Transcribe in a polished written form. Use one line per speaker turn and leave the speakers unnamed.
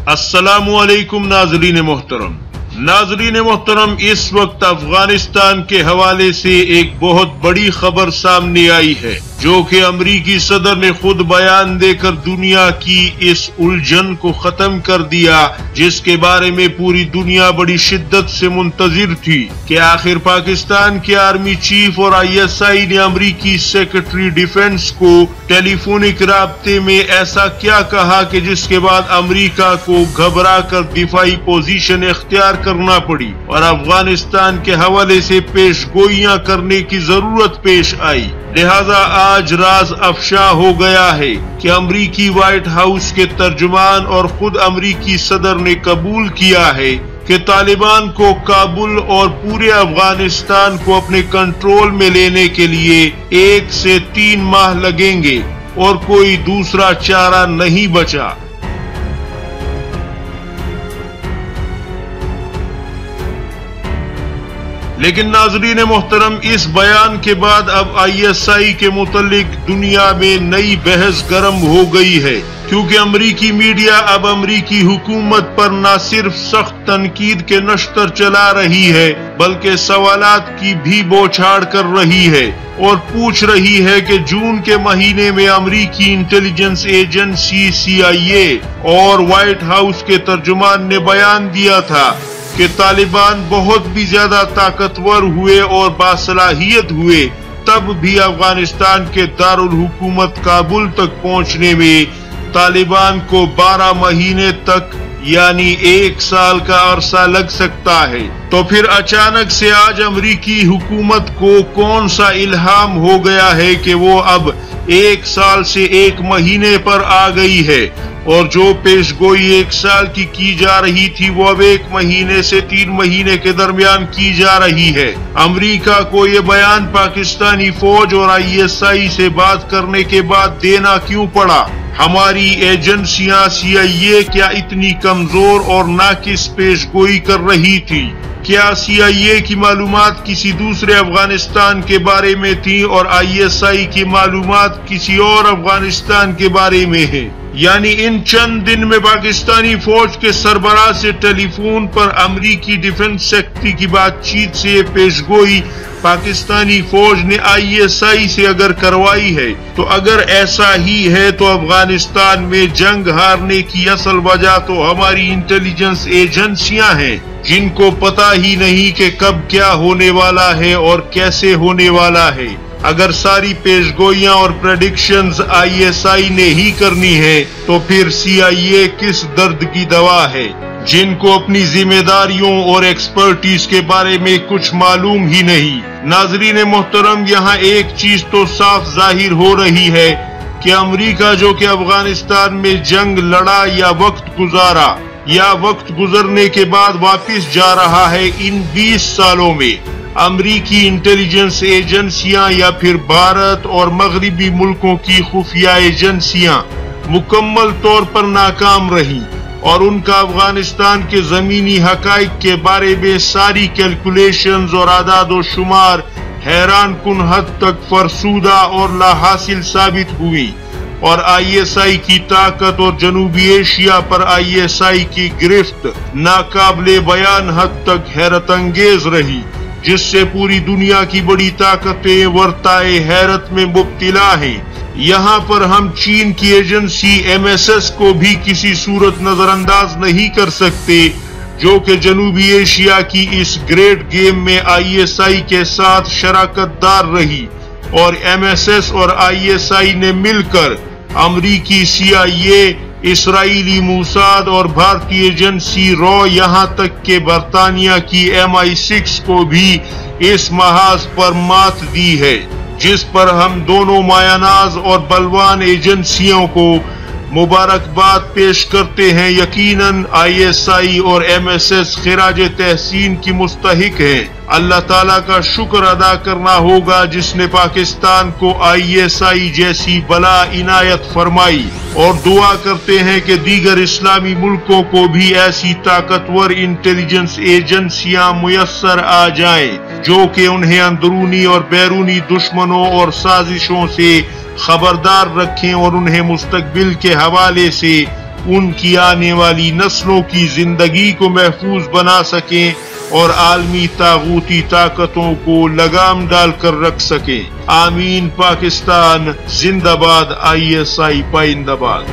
अस्सलामु अलैकुम नाज़रीन मोहतरम। नाज़रीन मोहतरम, इस वक्त अफगानिस्तान के हवाले से एक बहुत बड़ी खबर सामने आई है, जो कि अमरीकी सदर ने खुद बयान देकर दुनिया की इस उलझन को खत्म कर दिया, जिसके बारे में पूरी दुनिया बड़ी शिद्दत से मुंतजिर थी कि आखिर पाकिस्तान के आर्मी चीफ और ISI ने अमरीकी सेक्रेटरी डिफेंस को टेलीफोनिक राब्ते में ऐसा क्या कहा कि जिसके बाद अमरीका को घबरा कर दिफाई पोजीशन इख्तियार करना पड़ी और अफगानिस्तान के हवाले से पेशगोइयां करने की जरूरत पेश आई। लिहाजा आज राज अफशा हो गया है कि अमरीकी व्हाइट हाउस के तर्जुमान और खुद अमरीकी सदर ने कबूल किया है कि तालिबान को काबुल और पूरे अफगानिस्तान को अपने कंट्रोल में लेने के लिए 1 से 3 माह लगेंगे और कोई दूसरा चारा नहीं बचा। लेकिन नाज़रीन मोहतरम, इस बयान के बाद अब ISI के मुतालिक दुनिया में नई बहस गर्म हो गई है, क्योंकि अमरीकी मीडिया अब अमरीकी हुकूमत पर न सिर्फ सख्त तनकीद के नश्तर चला रही है, बल्कि सवालात की भी बौछार कर रही है और पूछ रही है कि जून के महीने में अमरीकी इंटेलिजेंस एजेंसी CIA और व्हाइट हाउस के तर्जुमान ने बयान दिया था कि तालिबान बहुत भी ज्यादा ताकतवर हुए और बासलाहियत हुए, तब भी अफगानिस्तान के दारुल हुकूमत काबुल तक पहुंचने में तालिबान को 12 महीने तक यानी 1 साल का अरसा लग सकता है। तो फिर अचानक से आज अमरीकी हुकूमत को कौन सा इल्हाम हो गया है कि वो अब 1 साल से 1 महीने पर आ गई है, और जो पेशगोई 1 साल की जा रही थी वो अब 1 महीने से 3 महीने के दरमियान की जा रही है। अमेरिका को ये बयान पाकिस्तानी फौज और ISI से बात करने के बाद देना क्यों पड़ा? हमारी एजेंसियां CIA क्या इतनी कमजोर और नाकिस पेशगोई कर रही थी? क्या CIA की मालूमात किसी दूसरे अफगानिस्तान के बारे में थी और ISI की मालूमात किसी और अफगानिस्तान के बारे में है? यानी इन चंद दिन में पाकिस्तानी फौज के सरबराह से टेलीफोन पर अमरीकी डिफेंस सेक्रेटरी की बातचीत से पेशगोई पाकिस्तानी फौज ने ISI से अगर करवाई है, तो अगर ऐसा ही है तो अफगानिस्तान में जंग हारने की असल वजह तो हमारी इंटेलिजेंस एजेंसियां हैं, जिनको पता ही नहीं कि कब क्या होने वाला है और कैसे होने वाला है। अगर सारी पेशगोइयां और प्रेडिक्शंस ISI ने ही करनी है, तो फिर CIA किस दर्द की दवा है, जिनको अपनी जिम्मेदारियों और एक्सपर्टीज के बारे में कुछ मालूम ही नहीं। नाजरीन मोहतरम, यहाँ एक चीज तो साफ जाहिर हो रही है कि अमेरिका जो कि अफगानिस्तान में जंग लड़ा या वक्त गुजारा या वक्त गुजरने के बाद वापिस जा रहा है, इन 20 सालों में अमरीकी इंटेलिजेंस एजेंसियां या फिर भारत और मगरबी मुल्कों की खुफिया एजेंसियां मुकम्मल तौर पर नाकाम रही और उनका अफगानिस्तान के जमीनी हकाइक के बारे में सारी कैलकुलेशंस और आदाद व शुमार हैरान कुन हद तक फरसूदा और लाहासिल साबित हुई, और ISI की ताकत और जनूबी एशिया पर ISI की गिरफ्त नाकाबिले बयान हद तक हैरत अंगेज रही, जिससे पूरी दुनिया की बड़ी ताकतें वर्ताए हैरत में मुब्तिला हैं। यहाँ पर हम चीन की एजेंसी MSS को भी किसी सूरत नजरअंदाज नहीं कर सकते, जो कि जनूबी एशिया की इस ग्रेट गेम में ISI के साथ शराकतदार रही, और MSS और ISI ने मिलकर अमरीकी CIA, इसराइली मूसाद और भारतीय एजेंसी रॉ, यहाँ तक के बरतानिया की MI6 को भी इस महाज पर मात दी है, जिस पर हम दोनों मायानाज और बलवान एजेंसियों को मुबारकबाद पेश करते हैं। यकीनन ISI और MSS खिराज तहसीन की मुस्तहिक हैं। अल्लाह ताला का शुक्र अदा करना होगा जिसने पाकिस्तान को ISI जैसी बला इनायत फरमाई, और दुआ करते हैं कि दीगर इस्लामी मुल्कों को भी ऐसी ताकतवर इंटेलिजेंस एजेंसियां मुयस्सर आ जाएं, जो कि उन्हें अंदरूनी और बैरूनी दुश्मनों और साजिशों से खबरदार रखें और उन्हें मुस्तकबिल के हवाले से ان کی آنے والی نسلوں کی زندگی کو محفوظ بنا سکیں اور عالمی طاغوتی طاقتوں کو لگام ڈال کر رکھ سکیں۔ آمین۔ پاکستان زندہ باد، ISI پائندہ باد۔